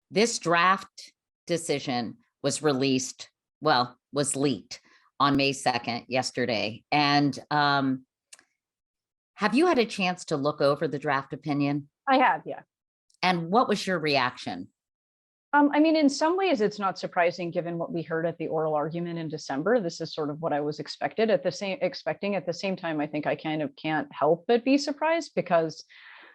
This draft decision was released, well, was leaked on May 2nd, yesterday. And have you had a chance to look over the draft opinion? I have, yeah. And what was your reaction? I mean, in some ways, it's not surprising given what we heard at the oral argument in December. This is sort of what I was expecting. At the same time, I think I kind of can't help but be surprised because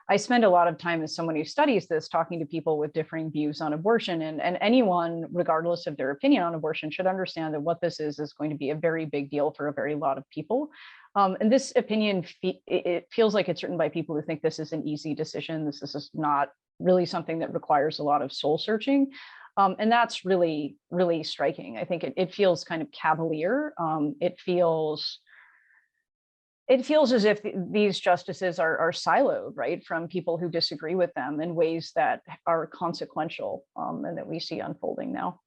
I spend a lot of time as someone who studies this, talking to people with differing views on abortion, and anyone, regardless of their opinion on abortion, should understand that what this is going to be a very big deal for a very lot of people. And this opinion, it feels like it's written by people who think this is an easy decision. This is not really something that requires a lot of soul searching. And that's really, really striking. I think it feels kind of cavalier. It feels as if these justices are siloed, right, from people who disagree with them in ways that are consequential and that we see unfolding now.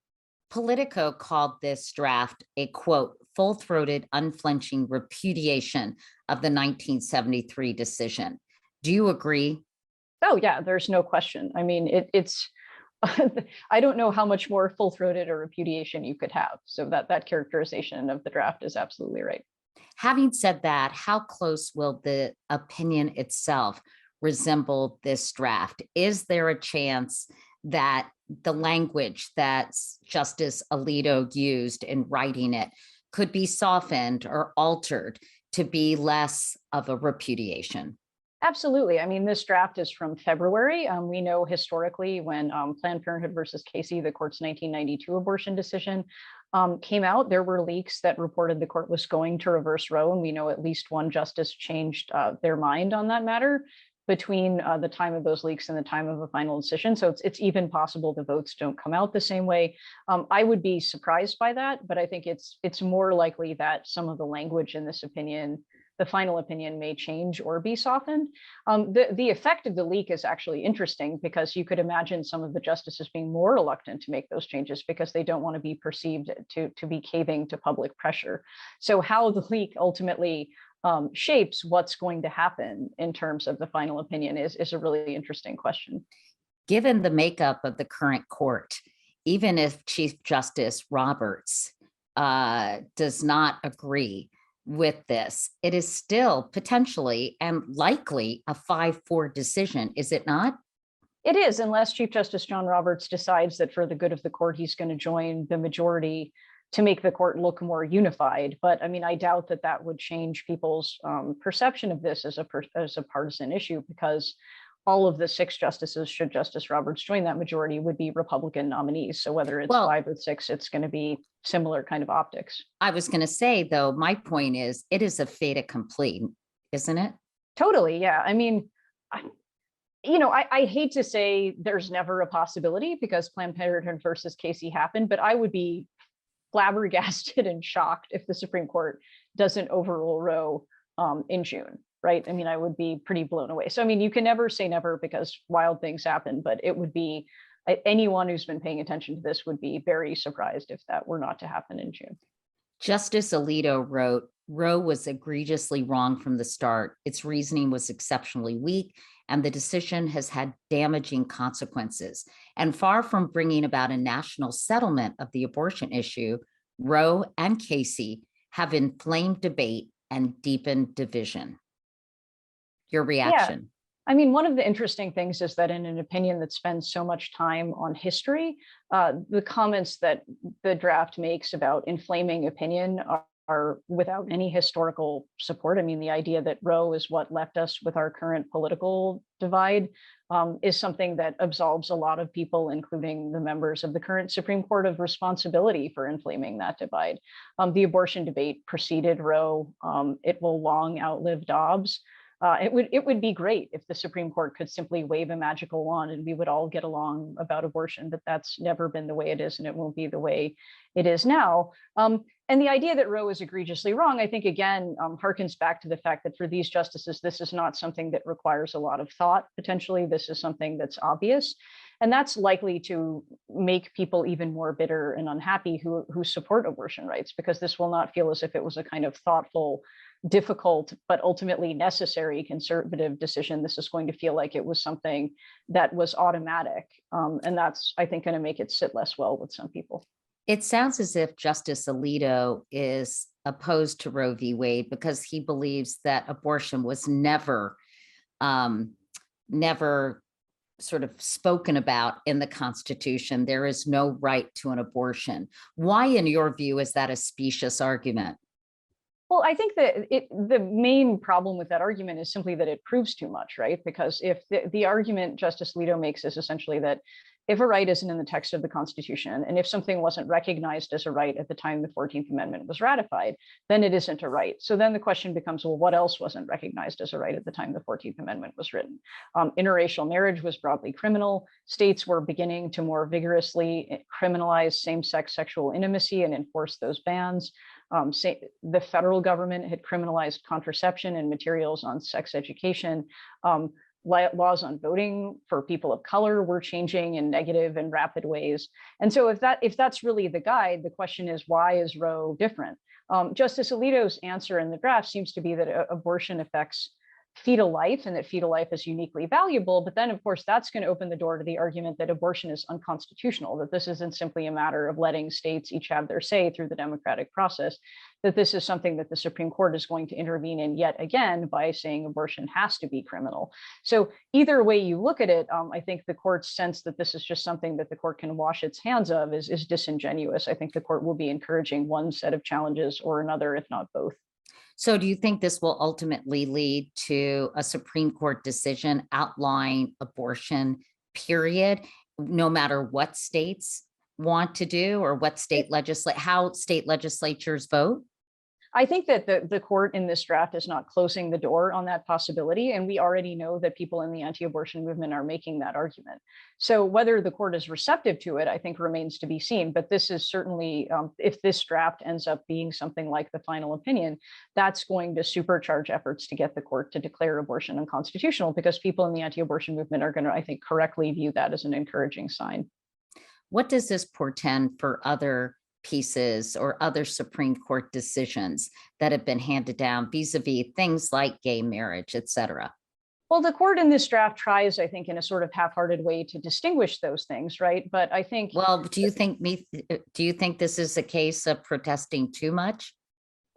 Politico called this draft a, quote, full-throated, unflinching repudiation of the 1973 decision. Do you agree? Oh, yeah, there's no question. I mean, it's I don't know how much more full-throated a repudiation you could have. So that characterization of the draft is absolutely right. Having said that, how close will the opinion itself resemble this draft? Is there a chance that the language that Justice Alito used in writing it could be softened or altered to be less of a repudiation? Absolutely. I mean, this draft is from February. We know historically when Planned Parenthood versus Casey, the court's 1992 abortion decision, came out, there were leaks that reported the court was going to reverse Roe, and we know at least one justice changed their mind on that matter between the time of those leaks and the time of a final decision. So it's even possible the votes don't come out the same way. I would be surprised by that, but I think it's more likely that some of the language in this opinion, the final opinion, may change or be softened. The effect of the leak is actually interesting because you could imagine some of the justices being more reluctant to make those changes because they don't want to be perceived to be caving to public pressure. So how the leak ultimately shapes what's going to happen in terms of the final opinion is a really interesting question. Given the makeup of the current court, even if Chief Justice Roberts does not agree with this, it is still potentially and likely a 5-4 decision, is it not? It is, unless Chief Justice John Roberts decides that for the good of the court, he's going to join the majority to make the court look more unified. But I mean, I doubt that would change people's perception of this as a partisan issue, because all of the 6 justices, should Justice Roberts join that majority, would be Republican nominees. So whether it's 5 or 6, it's going to be similar kind of optics. I was going to say, though, my point is it is a fait accompli, isn't it? Totally. Yeah. I mean, I hate to say there's never a possibility because Planned Parenthood versus Casey happened, but I would be flabbergasted and shocked if the Supreme Court doesn't overrule Roe in June, right? I mean, I would be pretty blown away. So, I mean, you can never say never because wild things happen, but it would be, anyone who's been paying attention to this would be very surprised if that were not to happen in June. Justice Alito wrote, Roe was egregiously wrong from the start. Its reasoning was exceptionally weak, and the decision has had damaging consequences. And far from bringing about a national settlement of the abortion issue, Roe and Casey have inflamed debate and deepened division. Your reaction? Yeah. I mean, one of the interesting things is that in an opinion that spends so much time on history, the comments that the draft makes about inflaming opinion are without any historical support. I mean, the idea that Roe is what left us with our current political divide is something that absolves a lot of people, including the members of the current Supreme Court, of responsibility for inflaming that divide. The abortion debate preceded Roe. It will long outlive Dobbs. It would be great if the Supreme Court could simply wave a magical wand and we would all get along about abortion, but that's never been the way it is, and it won't be the way it is now. And the idea that Roe is egregiously wrong, I think, again, harkens back to the fact that for these justices, this is not something that requires a lot of thought. Potentially, this is something that's obvious. And that's likely to make people even more bitter and unhappy who support abortion rights, because this will not feel as if it was a kind of thoughtful difficult but ultimately necessary conservative decision. This is going to feel like it was something that was automatic, and that's, I think, going to make it sit less well with some people. It sounds as if Justice Alito is opposed to Roe v. Wade because he believes that abortion was um, never sort of spoken about in the Constitution. There is no right to an abortion. Why, in your view, is that a specious argument? Well, I think that the main problem with that argument is simply that it proves too much, right? Because if the argument Justice Alito makes is essentially that if a right isn't in the text of the Constitution, and if something wasn't recognized as a right at the time the 14th Amendment was ratified, then it isn't a right. So then the question becomes, well, what else wasn't recognized as a right at the time the 14th Amendment was written? Interracial marriage was broadly criminal. States were beginning to more vigorously criminalize same-sex sexual intimacy and enforce those bans. The federal government had criminalized contraception and materials on sex education. Laws on voting for people of color were changing in negative and rapid ways. And so if that's really the guide, the question is, why is Roe different? Justice Alito's answer in the draft seems to be that abortion affects fetal life and that fetal life is uniquely valuable. But then, of course, that's going to open the door to the argument that abortion is unconstitutional, that this isn't simply a matter of letting states each have their say through the democratic process, that this is something that the Supreme Court is going to intervene in yet again by saying abortion has to be criminal. So either way you look at it, I think the court's sense that this is just something that the court can wash its hands of is disingenuous. I think the court will be encouraging one set of challenges or another, if not both. So do you think this will ultimately lead to a Supreme Court decision outlawing abortion, period, no matter what states want to do or what how state legislatures vote? I think that the court in this draft is not closing the door on that possibility. And we already know that people in the anti-abortion movement are making that argument. So whether the court is receptive to it, I think remains to be seen. But this is certainly, if this draft ends up being something like the final opinion, that's going to supercharge efforts to get the court to declare abortion unconstitutional, because people in the anti-abortion movement are going to, I think, correctly view that as an encouraging sign. What does this portend for other pieces or other Supreme Court decisions that have been handed down vis-a-vis things like gay marriage, et cetera? Well, the court in this draft tries, I think, in a sort of half-hearted way to distinguish those things, right? But I think, well, do you think this is a case of protesting too much?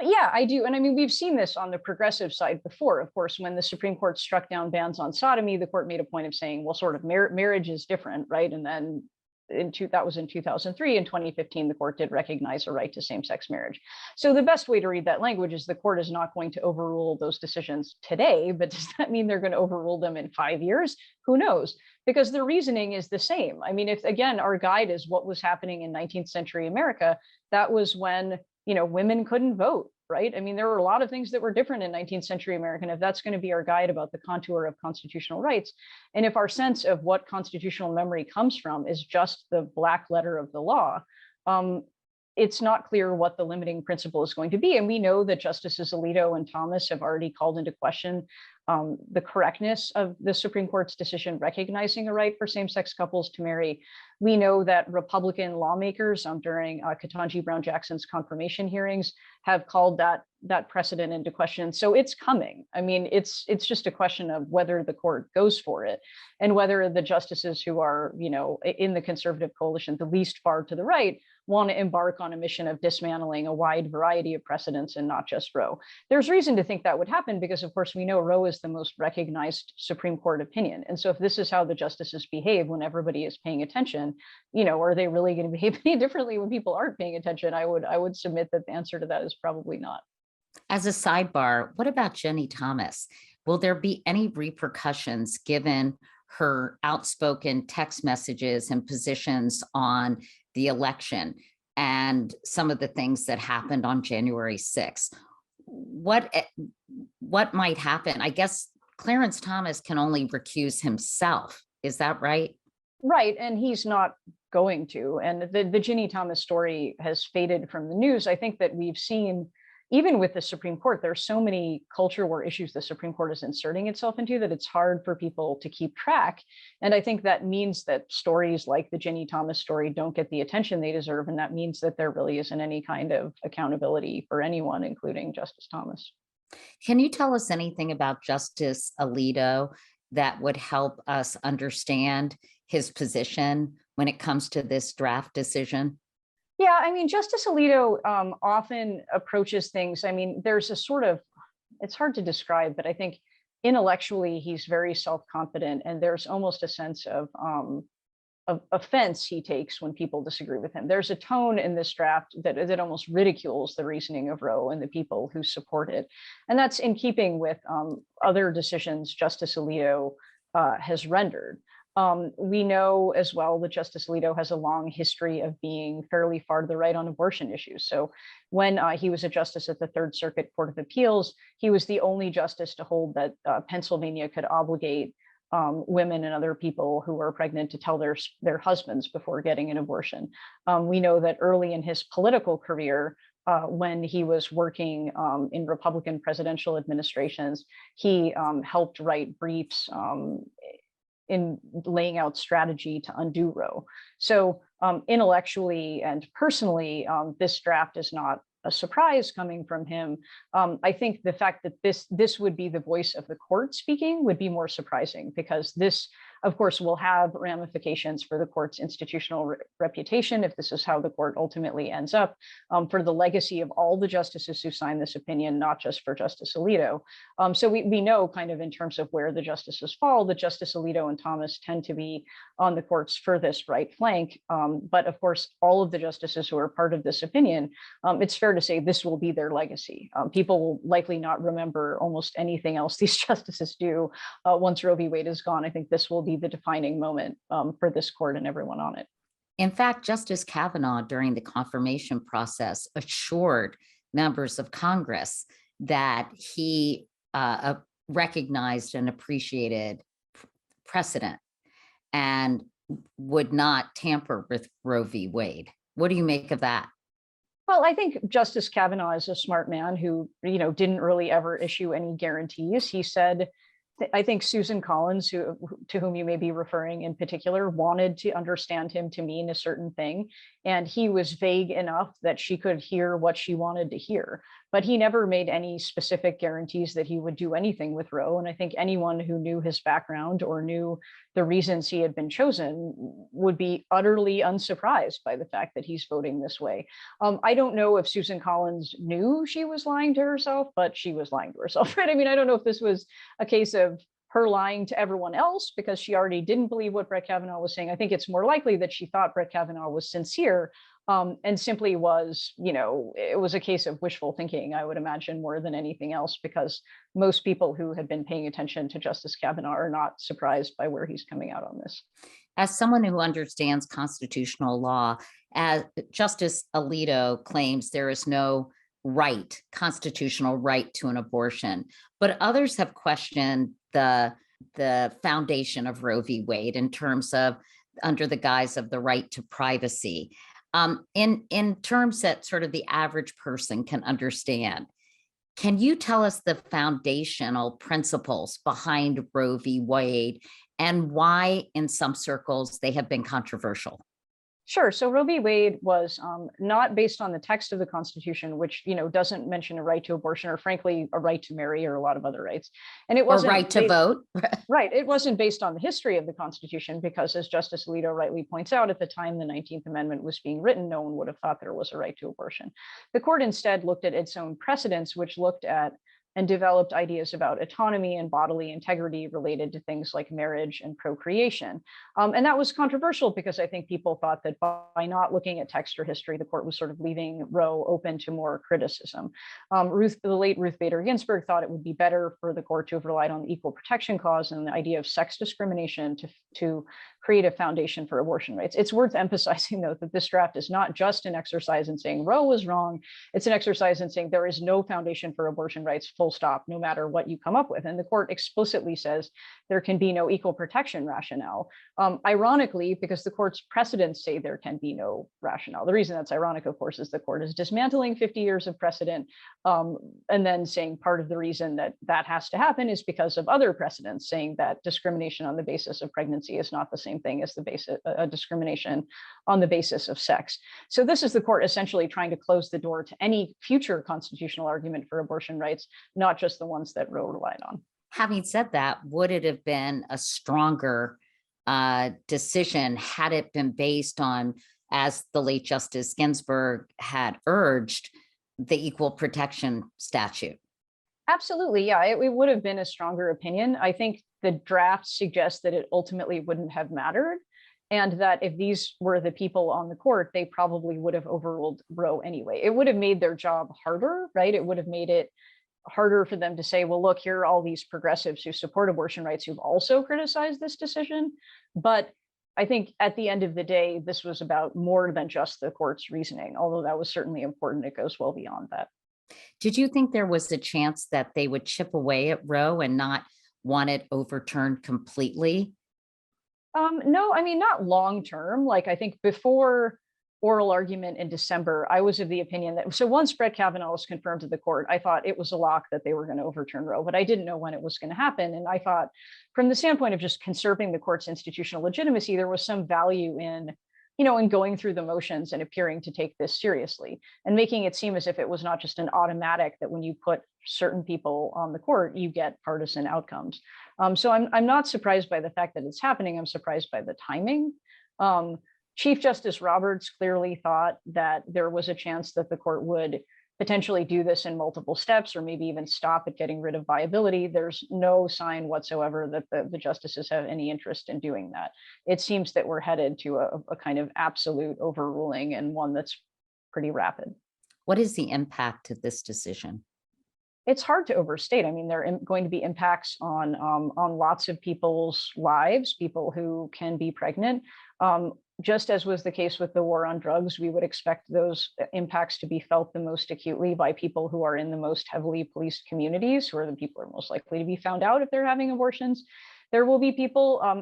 yeah, I do. And I mean, we've seen this on the progressive side before. Of course, when the Supreme Court struck down bans on sodomy, the court made a point of saying, well, sort of marriage is different, right? And then that was in 2003. In 2015, the court did recognize a right to same-sex marriage. So the best way to read that language is the court is not going to overrule those decisions today, but does that mean they're going to overrule them in 5 years? Who knows? Because the reasoning is the same. I mean, if again, our guide is what was happening in 19th century America, that was when, women couldn't vote, right? I mean, there were a lot of things that were different in 19th century America. And if that's going to be our guide about the contour of constitutional rights, and if our sense of what constitutional memory comes from is just the black letter of the law, it's not clear what the limiting principle is going to be. And we know that Justices Alito and Thomas have already called into question the correctness of the Supreme Court's decision recognizing a right for same-sex couples to marry. We know that Republican lawmakers during Ketanji Brown Jackson's confirmation hearings have called that precedent into question. So it's coming. I mean, it's just a question of whether the court goes for it and whether the justices who are, in the conservative coalition, the least far to the right, want to embark on a mission of dismantling a wide variety of precedents and not just Roe. There's reason to think that would happen because, of course, we know Roe is the most recognized Supreme Court opinion. And so if this is how the justices behave when everybody is paying attention, are they really going to behave any differently when people aren't paying attention? I would submit that the answer to that is probably not. As a sidebar, what about Jenny Thomas? Will there be any repercussions given her outspoken text messages and positions on the election and some of the things that happened on January 6th? What might happen? I guess Clarence Thomas can only recuse himself. Is that right? Right. And he's not going to. And the Ginny Thomas story has faded from the news. I think that we've seen, even with the Supreme Court, there's so many culture war issues the Supreme Court is inserting itself into that it's hard for people to keep track. And I think that means that stories like the Ginny Thomas story don't get the attention they deserve. And that means that there really isn't any kind of accountability for anyone, including Justice Thomas. Can you tell us anything about Justice Alito that would help us understand his position when it comes to this draft decision? Yeah, I mean, Justice Alito often approaches things. I mean, there's a sort of, it's hard to describe, but I think intellectually he's very self-confident, and there's almost a sense of offense he takes when people disagree with him. There's a tone in this draft that almost ridicules the reasoning of Roe and the people who support it, and that's in keeping with other decisions Justice Alito has rendered. We know as well that Justice Alito has a long history of being fairly far to the right on abortion issues. So when he was a justice at the Third Circuit Court of Appeals, he was the only justice to hold that Pennsylvania could obligate women and other people who are pregnant to tell their husbands before getting an abortion. We know that early in his political career, when he was working in Republican presidential administrations, he helped write briefs in laying out strategy to undo Roe. So intellectually and personally, this draft is not a surprise coming from him. I think the fact that this would be the voice of the court speaking would be more surprising, because this, of course, will have ramifications for the court's institutional reputation if this is how the court ultimately ends up, for the legacy of all the justices who signed this opinion, not just for Justice Alito. So we know kind of in terms of where the justices fall, that Justice Alito and Thomas tend to be on the court's furthest right flank. But of course, all of the justices who are part of this opinion, it's fair to say this will be their legacy. People will likely not remember almost anything else these justices do once Roe v. Wade is gone. I think this will be the defining moment for this court and everyone on it. In fact, Justice Kavanaugh, during the confirmation process, assured members of Congress that he recognized and appreciated precedent and would not tamper with Roe v. Wade. What do you make of that? Well, I think Justice Kavanaugh is a smart man who, didn't really ever issue any guarantees. He said, I think Susan Collins, to whom you may be referring in particular, wanted to understand him to mean a certain thing, and he was vague enough that she could hear what she wanted to hear. But he never made any specific guarantees that he would do anything with Roe. And I think anyone who knew his background or knew the reasons he had been chosen would be utterly unsurprised by the fact that he's voting this way. I don't know if Susan Collins knew she was lying to herself, but she was lying to herself, right? I mean, I don't know if this was a case of her lying to everyone else because she already didn't believe what Brett Kavanaugh was saying. I think it's more likely that she thought Brett Kavanaugh was sincere, and simply was, it was a case of wishful thinking, I would imagine, more than anything else, because most people who had been paying attention to Justice Kavanaugh are not surprised by where he's coming out on this. As someone who understands constitutional law, as Justice Alito claims there is no constitutional right to an abortion, but others have questioned the foundation of Roe v. Wade in terms of under the guise of the right to privacy, in terms that sort of the average person can understand. Can you tell us the foundational principles behind Roe v. Wade and why in some circles they have been controversial? Sure. So Roe v. Wade was not based on the text of the Constitution, which doesn't mention a right to abortion or, frankly, a right to marry or a lot of other rights. And it wasn't or right to vote. Right. It wasn't based on the history of the Constitution because, as Justice Alito rightly points out, at the time the 19th Amendment was being written, no one would have thought there was a right to abortion. The court instead looked at its own precedents, which looked at and developed ideas about autonomy and bodily integrity related to things like marriage and procreation. And that was controversial because I think people thought that by not looking at text or history, the court was sort of leaving Roe open to more criticism. The late Ruth Bader Ginsburg thought it would be better for the court to have relied on the Equal Protection Clause and the idea of sex discrimination to create a foundation for abortion rights. It's worth emphasizing, though, that this draft is not just an exercise in saying Roe was wrong. It's an exercise in saying there is no foundation for abortion rights, full stop, no matter what you come up with. And the court explicitly says there can be no equal protection rationale. Ironically, because the court's precedents say there can be no rationale. The reason that's ironic, of course, is the court is dismantling 50 years of precedent, and then saying part of the reason that that has to happen is because of other precedents, saying that discrimination on the basis of pregnancy is not the same thing as the basis discrimination on the basis of sex. So this is the court essentially trying to close the door to any future constitutional argument for abortion rights, not just the ones that Roe relied on. Having said that, would it have been a stronger decision had it been based on, as the late Justice Ginsburg had urged, the equal protection statute? Absolutely. Yeah, it would have been a stronger opinion. I think the draft suggests that it ultimately wouldn't have mattered. And that if these were the people on the court, they probably would have overruled Roe anyway. It would have made their job harder, right? It would have made it harder for them to say, well, look, here are all these progressives who support abortion rights who've also criticized this decision. But I think at the end of the day, this was about more than just the court's reasoning, although that was certainly important. It goes well beyond that. Did you think there was a chance that they would chip away at Roe and not want it overturned completely? No, I mean, not long term. Like, I think before oral argument in December, I was of the opinion that, so once Brett Kavanaugh was confirmed to the court, I thought it was a lock that they were going to overturn Roe, but I didn't know when it was going to happen. And I thought, from the standpoint of just conserving the court's institutional legitimacy, there was some value in, in going through the motions and appearing to take this seriously and making it seem as if it was not just an automatic that when you put certain people on the court, you get partisan outcomes. So I'm not surprised by the fact that it's happening. I'm surprised by the timing. Chief Justice Roberts clearly thought that there was a chance that the court would potentially do this in multiple steps or maybe even stop at getting rid of viability. There's no sign whatsoever that the justices have any interest in doing that. It seems that we're headed to a kind of absolute overruling, and one that's pretty rapid. What is the impact of this decision? It's hard to overstate. I mean, there are going to be impacts on lots of people's lives, people who can be pregnant. Just as was the case with the war on drugs, we would expect those impacts to be felt the most acutely by people who are in the most heavily policed communities, who are the people who are most likely to be found out if they're having abortions. There will be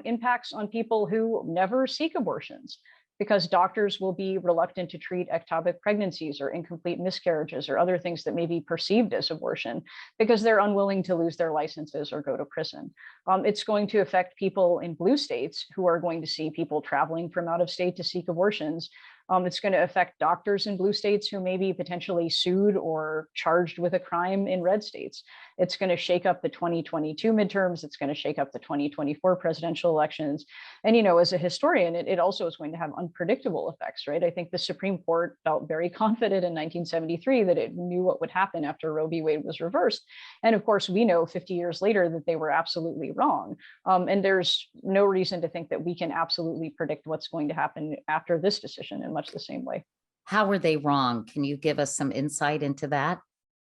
impacts on people who never seek abortions, because doctors will be reluctant to treat ectopic pregnancies or incomplete miscarriages or other things that may be perceived as abortion because they're unwilling to lose their licenses or go to prison. It's going to affect people in blue states who are going to see people traveling from out of state to seek abortions. It's going to affect doctors in blue states who may be potentially sued or charged with a crime in red states. It's going to shake up the 2022 midterms. It's going to shake up the 2024 presidential elections. And, as a historian, it also is going to have unpredictable effects, right? I think the Supreme Court felt very confident in 1973 that it knew what would happen after Roe v. Wade was reversed. And of course, we know 50 years later that they were absolutely wrong. And there's no reason to think that we can absolutely predict what's going to happen after this decision in much the same way. How were they wrong? Can you give us some insight into that?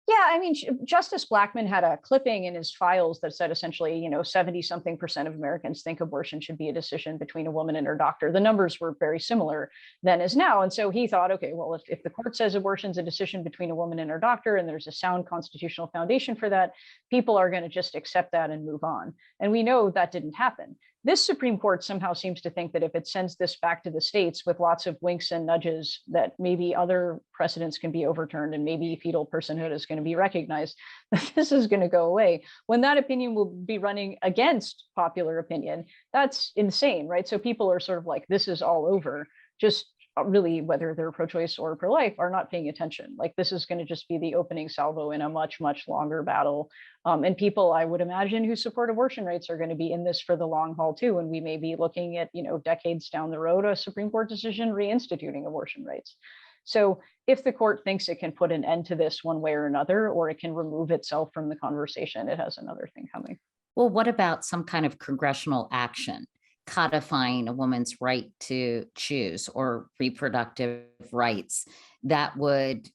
Yeah, I mean, Justice Blackmun had a clipping in his files that said essentially, 70-something% of Americans think abortion should be a decision between a woman and her doctor. The numbers were very similar then as now. And so he thought, okay, well, if the court says abortion's a decision between a woman and her doctor, and there's a sound constitutional foundation for that, people are going to just accept that and move on. And we know that didn't happen. This Supreme Court somehow seems to think that if it sends this back to the states with lots of winks and nudges, that maybe other precedents can be overturned and maybe fetal personhood is going to be recognized, that this is going to go away. When that opinion will be running against popular opinion, that's insane, right? So people are sort of like, this is all over. Just really, whether they're pro-choice or pro-life, are not paying attention. Like, this is going to just be the opening salvo in a much, much longer battle. And people, I would imagine, who support abortion rights are going to be in this for the long haul too. And we may be looking at, decades down the road, a Supreme Court decision reinstituting abortion rights. So if the court thinks it can put an end to this one way or another, or it can remove itself from the conversation, it has another thing coming. Well, what about some kind of congressional action codifying a woman's right to choose or reproductive rights that would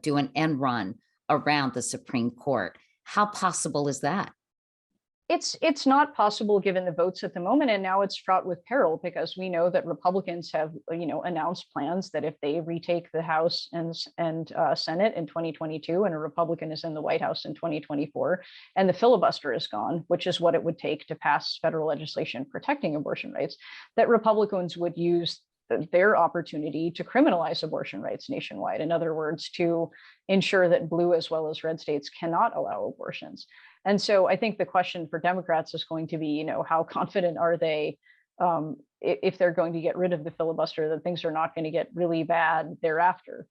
do an end run around the Supreme Court? How possible is that? It's not possible given the votes at the moment, and now it's fraught with peril because we know that Republicans have announced plans that if they retake the House and Senate in 2022, and a Republican is in the White House in 2024, and the filibuster is gone, which is what it would take to pass federal legislation protecting abortion rights, that Republicans would use their opportunity to criminalize abortion rights nationwide. In other words, to ensure that blue as well as red states cannot allow abortions. And so I think the question for Democrats is going to be, how confident are they if they're going to get rid of the filibuster, that things are not going to get really bad thereafter.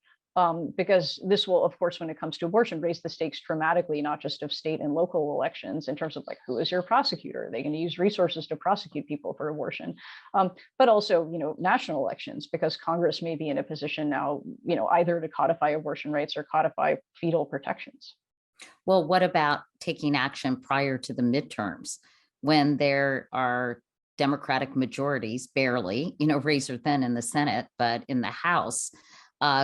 because this will, of course, when it comes to abortion, raise the stakes dramatically, not just of state and local elections in terms of like, who is your prosecutor? Are they going to use resources to prosecute people for abortion? But also, national elections, because Congress may be in a position now, either to codify abortion rights or codify fetal protections. Well, what about taking action prior to the midterms when there are Democratic majorities, barely, razor thin in the Senate, but in the House?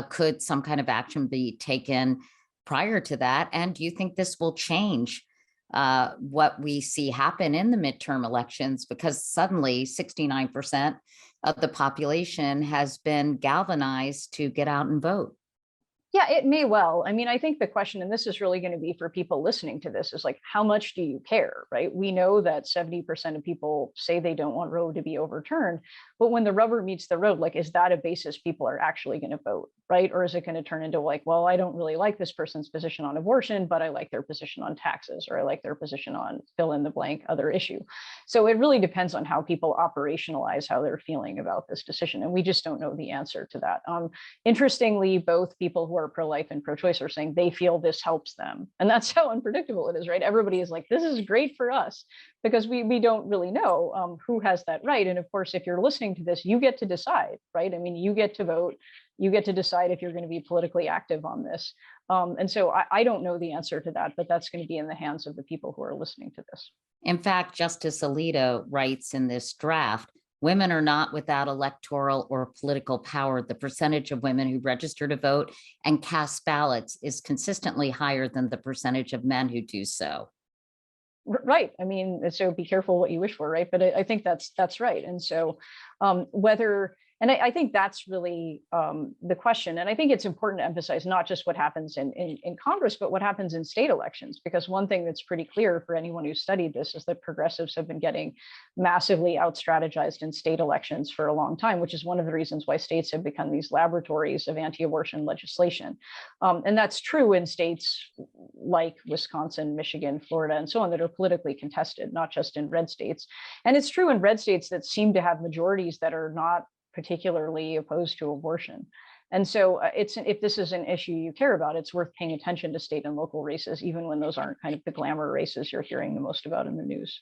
Could some kind of action be taken prior to that? And do you think this will change what we see happen in the midterm elections? Because suddenly 69% of the population has been galvanized to get out and vote. Yeah, it may well. I mean, I think the question, and this is really going to be for people listening to this, is like, how much do you care, right? We know that 70% of people say they don't want Roe to be overturned, but when the rubber meets the road, like, is that a basis people are actually going to vote, right? Or is it going to turn into like, well, I don't really like this person's position on abortion, but I like their position on taxes, or I like their position on fill in the blank other issue. So it really depends on how people operationalize how they're feeling about this decision. And we just don't know the answer to that. Interestingly, both people who are pro-life and pro-choice are saying they feel this helps them. And that's how unpredictable it is, right? Everybody is like, this is great for us, because we don't really know who has that right. And of course, if you're listening to this, you get to decide, right? I mean, you get to vote, you get to decide if you're going to be politically active on this. And so I don't know the answer to that, but that's going to be in the hands of the people who are listening to this. In fact, Justice Alito writes in this draft, women are not without electoral or political power. The percentage of women who register to vote and cast ballots is consistently higher than the percentage of men who do so. Right. I mean, so be careful what you wish for, right? But I think that's right. And so whether, and I think that's really the question. And I think it's important to emphasize not just what happens in Congress, but what happens in state elections, because one thing that's pretty clear for anyone who studied this is that progressives have been getting massively out-strategized in state elections for a long time, which is one of the reasons why states have become these laboratories of anti-abortion legislation. And that's true in states like Wisconsin, Michigan, Florida, and so on that are politically contested, not just in red states. And it's true in red states that seem to have majorities that are not particularly opposed to abortion. And so if this is an issue you care about, it's worth paying attention to state and local races, even when those aren't kind of the glamour races you're hearing the most about in the news.